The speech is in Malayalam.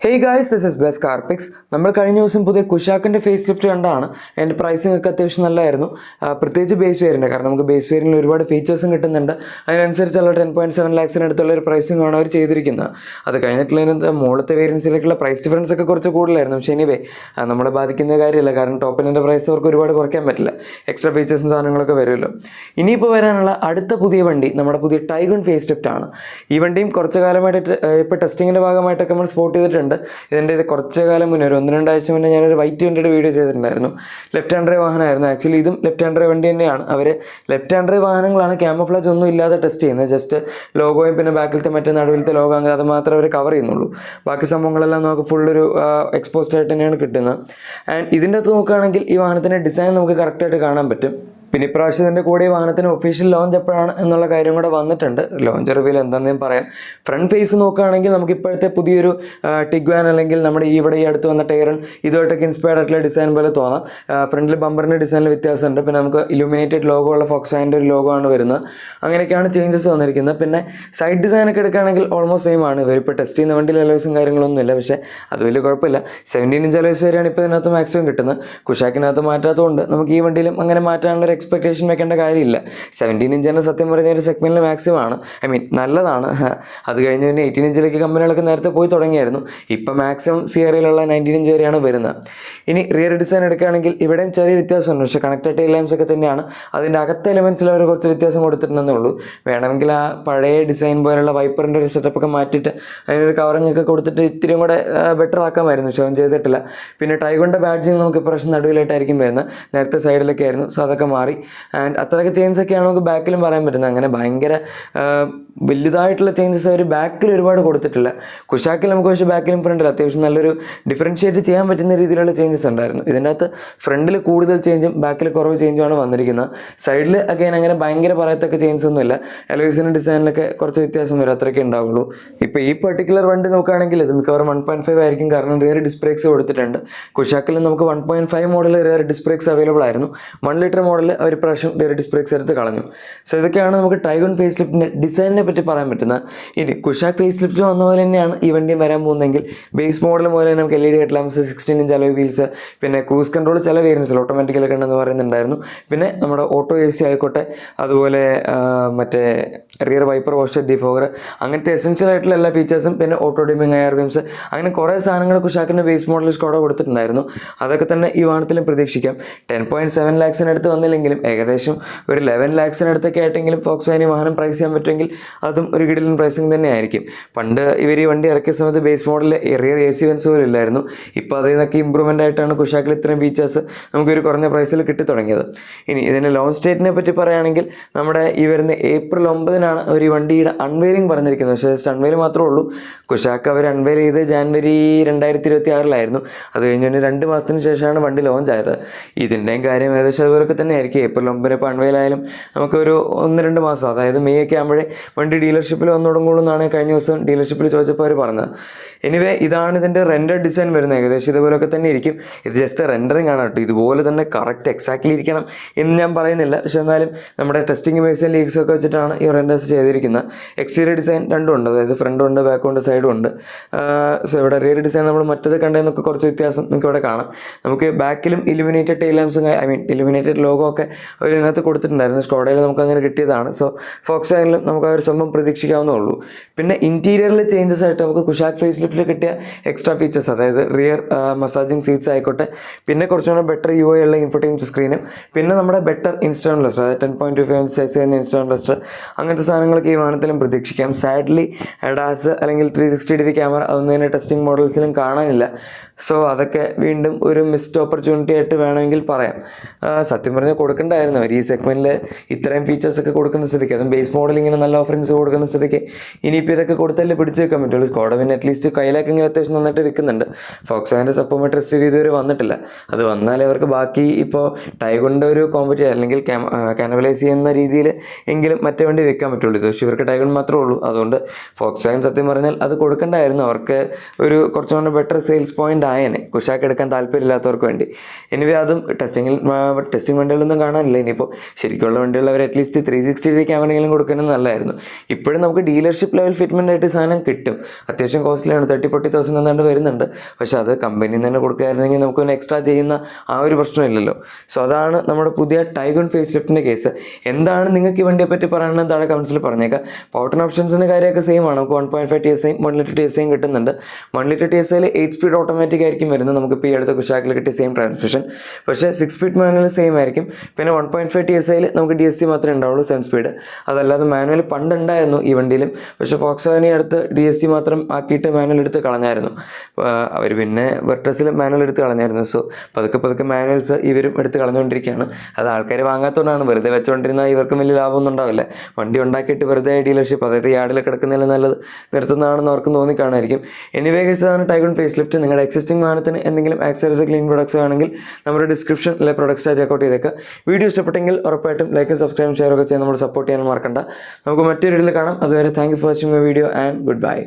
Hey guys, this is Best Carpix. നമ്മൾ കഴിഞ്ഞ ദിവസം പുതിയ കുഷാക്കിൻ്റെ ഫേസ് ലിഫ്റ്റ് കണ്ടാണ്. അതിൻ്റെ പ്രൈസിംഗ് ഒക്കെ അത്യാവശ്യം നല്ലതായിരുന്നു. പ്രത്യേകിച്ച് ബേസ് വേരിയൻ്റ്, കാരണം നമുക്ക് ബേസ് വേരിയൻറ്റിൽ ഒരുപാട് ഫീച്ചേഴ്സും കിട്ടുന്നുണ്ട്. അതിനനുസരിച്ചുള്ള 10.7 ലാക്സിനടുത്തുള്ള ഒരു പ്രൈസിംഗ് ആണ് അവർ ചെയ്തിരിക്കുന്നത്. അത് കഴിഞ്ഞിട്ടുള്ള മുകളിലത്തെ വേരിയൻസിലേക്കുള്ള പ്രൈസ് ഡിഫറൻസ് ഒക്കെ കുറച്ച് കൂടുതലായിരുന്നു. പക്ഷേ എനിവേ നമ്മളെ ബാധിക്കുന്ന കാര്യമില്ല, കാരണം ടോപ്പ് എൻഡിൻ്റെ പ്രൈസ് അവർക്ക് ഒരുപാട് കുറയ്ക്കാൻ പറ്റില്ല. എക്സ്ട്രാ ഫീച്ചേഴ്സും സാധനങ്ങളൊക്കെ വരുമല്ലോ. ഇനിയിപ്പോൾ വരാനുള്ള അടുത്ത പുതിയ വണ്ടി നമ്മുടെ പുതിയ ടൈഗൺ ഫേസ് ലിഫ്റ്റ് ആണ്. ഈ വണ്ടിയും കുറച്ച് കാലമായിട്ട് ഇപ്പോൾ ടെസ്റ്റിങ്ങിൻ്റെ ഭാഗമായിട്ടൊക്കെ നമ്മൾ സ്പോട്ട് ചെയ്തിട്ടുണ്ട്. ഇതിൻ്റെ ഇത് കുറച്ച് കാലം മുന്നേ, ഒരു 1-2 ആഴ്ച മുന്നേ ഞാനൊരു വൈറ്റ് വണ്ടിയുടെ വീഡിയോ ചെയ്തിട്ടുണ്ടായിരുന്നു. ലെഫ്റ്റ് ഹാൻഡ് ഡ്രൈവ് വാഹനമായിരുന്നു. ആക്ച്വലി ഇതും ലെഫ്റ്റ് ഹാൻഡ് ഡ്രൈവ് വണ്ടി തന്നെയാണ്. അവർ ലെഫ്റ്റ് ഹാൻഡ് ഡ്രൈവ് വാഹനങ്ങളാണ് ക്യാമഫ്ലാജ് ഒന്നും ഇല്ലാതെ ടെസ്റ്റ് ചെയ്യുന്നത്. ജസ്റ്റ് ലോഗോയും പിന്നെ ബാക്കിലത്തെ മറ്റേ നടുവിലത്തെ ലോഗോ അങ്ങനെ അത് മാത്രമേ അവർ കവർ ചെയ്യുന്നുള്ളൂ. ബാക്കി സംഭവങ്ങളെല്ലാം നമുക്ക് ഫുള്ളൊരു എക്സ്പോസ്ഡ് ആയിട്ട് തന്നെയാണ് കിട്ടുന്നത്. ആൻഡ് ഇതിൻ്റെ അകത്ത് നോക്കുകയാണെങ്കിൽ ഈ വാഹനത്തിൻ്റെ ഡിസൈൻ നമുക്ക് കറക്റ്റായിട്ട് കാണാൻ പറ്റും. പിന്നെ ഇപ്രാവശ്യം ഇതിൻ്റെ കൂടെ ഈ വാഹനത്തിന് ഒഫീഷ്യൽ ലോഞ്ച് എപ്പോഴാണ് എന്നുള്ള കാര്യം കൂടെ വന്നിട്ടുണ്ട്. ലോഞ്ച് റിവ്യൂൽ എന്താണെന്ന് ഞാൻ പറയാം. ഫ്രണ്ട് ഫേസ് നോക്കുകയാണെങ്കിൽ നമുക്ക് ഇപ്പോഴത്തെ പുതിയൊരു ടിഗ്വാൻ അല്ലെങ്കിൽ നമ്മുടെ ഇവിടെ ഈ അടുത്ത് വന്ന ടൈറൺ ഇതുമായിട്ടൊക്കെ ഇൻസ്പയർഡ് ആയിട്ടുള്ള ഡിസൈൻ പോലെ തോന്നാം. ഫ്രണ്ടിൽ ബമ്പറിൻ്റെ ഡിസൈനിൽ വ്യത്യാസമുണ്ട്. പിന്നെ നമുക്ക് ഇലുമിനേറ്റഡ് ലോഗോ ഉള്ള ഫോക്സാൻ്റെ ഒരു ലോഗോ ആണ് വരുന്നത്. അങ്ങനെയൊക്കെയാണ് ചേഞ്ചസ് വന്നിരിക്കുന്നത്. പിന്നെ സൈഡ് ഡിസൈനൊക്കെ എടുക്കുകയാണെങ്കിൽ ഓൾമോസ്റ്റ് സെയിം ആണ്. ഇവരിപ്പോൾ ടെസ്റ്റ് ചെയ്യുന്ന വണ്ടിയിൽ അലോയ്സും കാര്യങ്ങളൊന്നുമില്ല. പക്ഷേ അത് വലിയ കുഴപ്പമില്ല. 17 ഇഞ്ച് അലോയ്സ് വരെയാണ് ഇപ്പോൾ ഇതിനകത്ത് മാക്സിമം കിട്ടുന്നത്. കുഷാക്കിനകത്ത് മാറ്റാത്തതുകൊണ്ട് നമുക്ക് ഈ വണ്ടിയിലും അങ്ങനെ മാറ്റാനുള്ള എക്സ്പെക്ടേഷൻ വെക്കേണ്ട കാര്യമില്ല. 17 ഇഞ്ച് തന്നെ സത്യം പറഞ്ഞ ഒരു സെഗ്മെൻറ്റിൽ മാക്സിമം ആണ്. നല്ലതാണ്. അത് കഴിഞ്ഞ് പിന്നെ 18 ഇഞ്ചിലേക്ക് കമ്പനികളൊക്കെ നേരത്തെ പോയി തുടങ്ങിയായിരുന്നു. ഇപ്പോൾ മാക്സിമം സിയറിലുള്ള 19 ഇഞ്ച് വരെയാണ് വരുന്നത്. ഇനി റിയർ ഡിസൈൻ എടുക്കുകയാണെങ്കിൽ ഇവിടെയും ചെറിയ വ്യത്യാസമുണ്ട്. പക്ഷേ കണക്റ്റഡ് ടൈൽ ലാംപ്സ് ഒക്കെ തന്നെയാണ്. അതിൻ്റെ അകത്തെ എലമെൻസിൽ അവർ കുറച്ച് വ്യത്യാസം കൊടുത്തിട്ടുണ്ടെന്നേ ഉള്ളൂ. വേണമെങ്കിൽ ആ പഴയ ഡിസൈൻ പോലുള്ള വൈപ്പറിൻ്റെ ഒരു സെറ്റപ്പൊക്കെ മാറ്റിയിട്ട് അതിനൊരു കവറിങ് ഒക്കെ കൊടുത്തിട്ട് ഇത്തിരിയും കൂടെ ബെറ്റർ ആക്കാമായിരുന്നു. ഷോ ചെയ്തിട്ടില്ല. പിന്നെ ടൈഗോണിൻ്റെ ബാഡ്ജിങ് നമുക്ക് ഇപ്രാവശ്യം നടുവിലായിട്ടായിരിക്കും വരുന്നത്. നേരത്തെ സൈഡിലൊക്കെ ആയിരുന്നു. സോ അതൊക്കെ മാറി. ആൻഡ് അത്രയൊക്കെ ചേഞ്ചസ് ഒക്കെയാണ് നമുക്ക് ബാക്കിലും പറയാൻ പറ്റുന്നത്. അങ്ങനെ ഭയങ്കര വലുതായിട്ടുള്ള ചേഞ്ചസ് അവർ ബാക്കിൽ ഒരുപാട് കൊടുത്തിട്ടില്ല. കുഷാക്കിൽ നമുക്ക് പക്ഷേ ബാക്കിലും ഫ്രണ്ടിൽ അത്യാവശ്യം നല്ലൊരു ഡിഫറൻഷ്യേറ്റ് ചെയ്യാൻ പറ്റുന്ന രീതിയിലുള്ള ചേഞ്ചസ് ഉണ്ടായിരുന്നു. ഇതിൻ്റെ അകത്ത് ഫ്രണ്ടിൽ കൂടുതൽ ചേഞ്ചും ബാക്കിൽ കുറവ് ചേഞ്ചുമാണ് വന്നിരിക്കുന്നത്. സൈഡിൽ അഗൈൻ അങ്ങനെ ഭയങ്കര പറയത്തക്ക ചേഞ്ചസ് ഒന്നുമില്ല. എലോയ്സിൻ്റെ ഡിസൈനിലൊക്കെ കുറച്ച് വ്യത്യാസം വരും, അത്രയൊക്കെ ഉണ്ടാവുള്ളൂ. ഇപ്പോൾ ഈ പെർട്ടിക്കുലർ വണ്ടി നോക്കുകയാണെങ്കിൽ ഇത് മിക്കവാറും 1.5 ആയിരിക്കും, കാരണം റിയർ ഡിസ്ക് ബ്രേക്സ് കൊടുത്തിട്ടുണ്ട്. കുഷാക്കിൽ നമുക്ക് 1.5 model rear disk breaks available ആയിരുന്നു. 1 ലിറ്റർ മോഡൽ അവർ പ്രാവശ്യം റിയർ ഡിസ്ക് ബ്രേക്സ് എടുത്ത് കളഞ്ഞു. സോ ഇതൊക്കെയാണ് നമുക്ക് ടൈഗൺ ഫേസ് ലിഫ്റ്റിൻ്റെ ഡിസൈനിനെ പറ്റി പറയാൻ പറ്റുന്നത്. ഇനി കുഷാക്ക് ഫേസ് ലിഫ്റ്റ് വന്ന പോലെ തന്നെയാണ് ഈ വണ്ടിയും വരാൻ പോകുന്നതെങ്കിൽ ബേസ് മോഡൽ പോലെ തന്നെ നമുക്ക് LED head lamps, 16 inch alloy wheels, പിന്നെ ക്രൂസ് കൺട്രോൾ ചില വേരിയൻസിൽ ഓട്ടോമാറ്റിക്കലൊക്കെ ഉണ്ടെന്ന് പറയുന്നുണ്ടായിരുന്നു. പിന്നെ നമ്മുടെ ഓട്ടോ AC ആയിക്കോട്ടെ, അതുപോലെ മറ്റേ റിയർ വൈപ്പർ വാഷർ ഡിഫോഗർ, അങ്ങനത്തെ എസെൻഷ്യൽ ആയിട്ടുള്ള എല്ലാ ഫീച്ചേഴ്സും, പിന്നെ ഓട്ടോ ഡിമിങ് എയർ ബീംസ്, അങ്ങനെ കുറേ സാധനങ്ങൾ കുഷാക്കിൻ്റെ ബേസ് മോഡൽ സ്കോഡ കൊടുത്തിട്ടുണ്ടായിരുന്നു. അതൊക്കെ തന്നെ ഈ വാഹനത്തിലും പ്രതീക്ഷിക്കാം. 10.7 ലാക്സിനടുത്ത് വന്നില്ലെങ്കിലും ഏകദേശം ഒരു 11 ലാക്സിനടുത്തൊക്കെ ആയിട്ടെങ്കിലും ഫോക്സ്വാഗൻ വാഹനം പ്രൈസ് ചെയ്യാൻ പറ്റുമെങ്കിൽ അതും ഒരു കിടിലൻ പ്രൈസിങ് തന്നെ ആയിരിക്കും. പണ്ട് ഇവർ ഈ വണ്ടി ഇറക്കിയ സമയത്ത് ബേസ് മോഡലിൽ റിയർ AC വെൻസ് പോലും ഇല്ലായിരുന്നു. ഇപ്പോൾ അതിൽ നിന്നൊക്കെ ഇമ്പ്രൂവ്മെൻ്റ് ആയിട്ടാണ് കുഷാക്കിൽ ഇത്രയും ഫീച്ചേഴ്സ് നമുക്കൊരു കുറഞ്ഞ പ്രൈസിൽ കിട്ടി തുടങ്ങിയത്. ഇനി ഇതിൻ്റെ ലോഞ്ച് ഡേറ്റിനെ പറ്റി പറയുകയാണെങ്കിൽ നമ്മുടെ ഈ വരുന്ന April 9-നാണ് അവർ ഈ വണ്ടിയുടെ അൺവെയിലിംഗ് പറഞ്ഞിരിക്കുന്നത്. പക്ഷേ ജസ്റ്റ് അൺവെയിൽ മാത്രമേ ഉള്ളൂ. കുഷാക്ക് അവർ അൺവെയിൽ ചെയ്ത് January 2026 അത് കഴിഞ്ഞ് 2 മാസത്തിന് ശേഷമാണ് വണ്ടി ലോഞ്ച് ആയത്. ഇതിൻ്റെയും കാര്യം ഏകദേശം അതുപോലൊക്കെ തന്നെ ആയിരിക്കും. April 9 ഇപ്പോൾ അൺവെയിലായാലും നമുക്കൊരു 1-2 മാസം, അതായത് മെയ് ഒക്കെ ആകുമ്പോഴേ വണ്ടി ഡീലർഷിപ്പിൽ വന്നു തുടങ്ങുള്ളൂ കഴിഞ്ഞ ദിവസം ഡീലർഷിപ്പിൽ ചോദിച്ചപ്പോൾ അവർ പറഞ്ഞത്. എനിവേ ഇതാണ് ഇതിൻ്റെ റെൻഡർ ഡിസൈൻ വരുന്നത്. ഏകദേശം ഇതുപോലൊക്കെ തന്നെ ഇരിക്കും. ഇത് ജസ്റ്റ് റെൻഡറിങ് ആണ് കേട്ടോ. ഇതുപോലെ തന്നെ കറക്റ്റ് എക്സാക്ട്ലി ഇരിക്കണം എന്ന് ഞാൻ പറയുന്നില്ല. പക്ഷെ എന്നാലും നമ്മുടെ ടെസ്റ്റിംഗ് ബേസും ലീഗ്സും ഒക്കെ വെച്ചിട്ടാണ് ഈ റെൻഡേഴ്സ് ചെയ്തിരിക്കുന്നത്. എക്സ്റ്റീരിയർ ഡിസൈൻ രണ്ടും ഉണ്ട്, അതായത് ഫ്രണ്ടും ഉണ്ട്, ബാക്കും ഉണ്ട്, സൈഡും ഉണ്ട്. സോ ഇവിടെ റിയർ ഡിസൈൻ നമ്മൾ മറ്റത് കണ്ടതിനൊക്കെ കുറച്ച് വ്യത്യാസം നമുക്ക് ഇവിടെ കാണാം. നമുക്ക് ബാക്കിലും ഇലുമിനേറ്റഡ് ടൈൽ ലാംപ്സും ഇലുമിനേറ്റഡ് ലോഗോ ഒക്കെ അവർ ഇതിനകത്ത് കൊടുത്തിട്ടുണ്ടായിരുന്നു. സ്കോഡയിൽ നമുക്ക് അങ്ങനെ കിട്ടിയതാണ്. സോ ഫോക്സ്വാഗനിലും നമുക്ക് ആ ഒരു സംഭവം പ്രതീക്ഷിക്കാവുന്നേ ഉള്ളൂ. പിന്നെ ഇൻറ്റീരിയറിൽ ചേഞ്ചസ് ആയിട്ട് നമുക്ക് കുഷാക്ക് ഫേസ് ലിഫ്റ്റിൽ കിട്ടിയ എക്സ്ട്രാ ഫീച്ചേഴ്സ്, അതായത് റിയർ മസാജിങ് സീറ്റ്സ് ആയിക്കോട്ടെ, പിന്നെ കുറച്ചുകൂടെ ബെറ്റർ UI ഉള്ള ഇൻഫോർടൈൻമെൻറ്റ് സ്ക്രീനും, പിന്നെ നമ്മുടെ ബെറ്റർ ഇൻസ്റ്റന്റ് ലസ്റ്റർ, അതായത് 10.25 ഇഞ്ച് സൈസ് ചെയ്യുന്ന ഇൻസ്റ്റന്റ് ലസ്റ്റർ, അങ്ങനത്തെ സാധനങ്ങളൊക്കെ ഈ വാഹനത്തിലും പ്രതീക്ഷിക്കാം. സാഡ്ലി ADAS അല്ലെങ്കിൽ 360 ക്യാമറ അതൊന്നും തന്നെ ടെസ്റ്റിംഗ് മോഡൽസിലും കാണാനില്ല. സോ അതൊക്കെ വീണ്ടും ഒരു മിസ്ഡ് ഓപ്പർച്യൂണിറ്റി ആയിട്ട് വേണമെങ്കിൽ പറയാം. സത്യം പറഞ്ഞാൽ കൊടുക്കേണ്ടായിരുന്നു അവർ ഈ സെഗ്മെൻറ്റിൽ ഇത്രയും ഫീച്ചേഴ്സൊക്കെ കൊടുക്കുന്ന സ്ഥിതിക്ക്, അതും ബേസ് മോഡൽ ഇങ്ങനെ നല്ല ഓഫറിങ്സ് കൊടുക്കുന്ന സ്ഥിതിക്ക് ഇനിയിപ്പോൾ ഇതൊക്കെ കൊടുത്തല്ലേ പിടിച്ച് വെക്കാൻ പറ്റുള്ളൂ. സ്കോഡ പിന്നെ അറ്റ്ലീസ്റ്റ് കയ്യിലൊക്കെ ഇങ്ങനെ അത്യാവശ്യം നന്നായിട്ട് വിൽക്കുന്നുണ്ട്. ഫോക്സ്വാഗൻ്റെ സപ്പോമീറ്റർ റിവ്യൂ ഇതുവരെ വന്നിട്ടില്ല. അത് വന്നാലേ അവർക്ക് ബാക്കി ഇപ്പോൾ ടൈഗണിൻ്റെ ഒരു കോമ്പറ്റീവ് അല്ലെങ്കിൽ കാനബലൈസ് ചെയ്യുന്ന രീതിയിൽ എങ്കിലും മറ്റേ വണ്ടി വെക്കാൻ പറ്റുള്ളൂ. ഇത് പക്ഷേ ഇവർക്ക് ടൈഗൺ മാത്രമേ ഉള്ളൂ. അതുകൊണ്ട് ഫോക്സ്വാഗൻ സത്യം പറഞ്ഞാൽ അത് കൊടുക്കേണ്ടായിരുന്നു. അവർക്ക് ഒരു കുറച്ചുകൂടെ ബെറ്റർ സെയിൽസ് പോയിൻ്റ് വേരിയൻ്റ് ആയേനെ കുഷാക്ക് എടുക്കാൻ താല്പര്യമില്ലാത്തവർക്ക് വേണ്ടി. എനിവേ അതും ടെസ്റ്റിംഗ് വണ്ടികളൊന്നും കാണാനില്ല. ഇനിയിപ്പോൾ ശരിക്കുള്ള വണ്ടികൾ അവർ അറ്റ്ലീസ്റ്റ് 360 ക്യാമറയെങ്കിലും കൊടുക്കുന്നത് നല്ലതായിരുന്നു. ഇപ്പോഴും നമുക്ക് ഡീലർഷിപ്പ് ലെവൽ ഫിറ്റ്മെൻ്റ് ആയിട്ട് സാധനം കിട്ടും. അത്യാവശ്യം കോസ്റ്റ്ലിയാണ്, 30-40,000 എന്താണ്ട് വരുന്നുണ്ട്. പക്ഷെ അത് കമ്പനിയിൽ നിന്ന് തന്നെ കൊടുക്കുകയായിരുന്നെങ്കിൽ നമുക്കൊന്ന് എക്സ്ട്രാ ചെയ്യുന്ന ആ ഒരു പ്രശ്നമില്ലല്ലോ. സോ അതാണ് നമ്മുടെ പുതിയ ടൈഗൺ ഫേസ് ലിഫ്റ്റിൻ്റെ കേസ്. എന്താണ് നിങ്ങൾക്ക് ഈ വണ്ടിയെ പറ്റി പറയണമെന്ന് താഴെ കമൻസിൽ പറഞ്ഞേക്കാം. പവർ ട്രിം ഓപ്ഷൻസിൻ്റെ കാര്യമൊക്കെ സെയിം ആണ്. നമുക്ക് 1.5 TSIയും 1 ലിറ്റർ TSIയും കിട്ടുന്നുണ്ട്. 1 ലിറ്റർ TSIയിൽ 8 സ്പീഡ് ഓട്ടോമാറ്റിക് ആയിരിക്കും വരുന്നത്. നമുക്കിപ്പോൾ ഈ അടുത്ത കുഷാക്കിൽ കിട്ടിയ സെയിം ട്രാൻസ്മിഷൻ. പക്ഷേ 6 സ്പീഡ് മാനുവൽ സെയിം ആയിരിക്കും. പിന്നെ 1.5 TSIയിൽ നമുക്ക് DSC മാത്രമേ ഉണ്ടാവുള്ളൂ, 7 സ്പീഡ്. അതല്ലാതെ മാനുവൽ പണ്ടുണ്ടായിരുന്നു ഈ വണ്ടിയിലും. പക്ഷേ ഫോക്സ്വാഗൻ അടുത്ത് DSC മാത്രം ആക്കിയിട്ട് മാനുവൽ എടുത്ത് കളഞ്ഞായിരുന്നു. അവർ പിന്നെ വെർട്ടസിൽ മാനുവൽ എടുത്ത് കളഞ്ഞായിരുന്നു. സോ പതുക്കെ മാനുവൽസ് ഇവരും എടുത്ത് കളഞ്ഞുകൊണ്ടിരിക്കുകയാണ്. അത് ആൾക്കാർ വാങ്ങാത്തതുകൊണ്ടാണ്. വെറുതെ വെച്ചുകൊണ്ടിരുന്നാൽ ഇവർക്കും വലിയ ലാഭമൊന്നും ഉണ്ടാവില്ല. വണ്ടി ഉണ്ടാക്കിയിട്ട് വെറുതെ ഡീലർഷിപ്പ്, അതായത് യാർഡിൽ കിടക്കുന്നതിൽ നല്ലത് നിർത്തുന്നതാണെന്ന് അവർക്ക് തോന്നിക്കാണായിരിക്കും. Anyway guys, Taigun facelift നിങ്ങളുടെ എക്സിസ്റ്റിംഗ് വാഹനത്തിന് എന്തെങ്കിലും ആക്സസറീസ് ക്ലീൻ പ്രൊഡക്ട്സ് ആണെങ്കിൽ നമ്മുടെ ഡിസ്ക്രിപ്ഷനിലെ പ്രൊഡക്ട്സ് ചെക്കൗട്ട് ചെയ്തേക്കുക. വീഡിയോ ഇഷ്ടപ്പെട്ടെങ്കിൽ ഉറപ്പായിട്ടും ലൈക്കും സബ്സ്ക്രൈബും ഷെയർ ഒക്കെ ചെയ്യാൻ നമ്മൾ സപ്പോർട്ട് ചെയ്യാൻ മറക്കണ്ട. നമുക്ക് മറ്റൊരു വീഡിയോയിൽ കാണാം. അതുവരെ thank you for watching my video and good bye.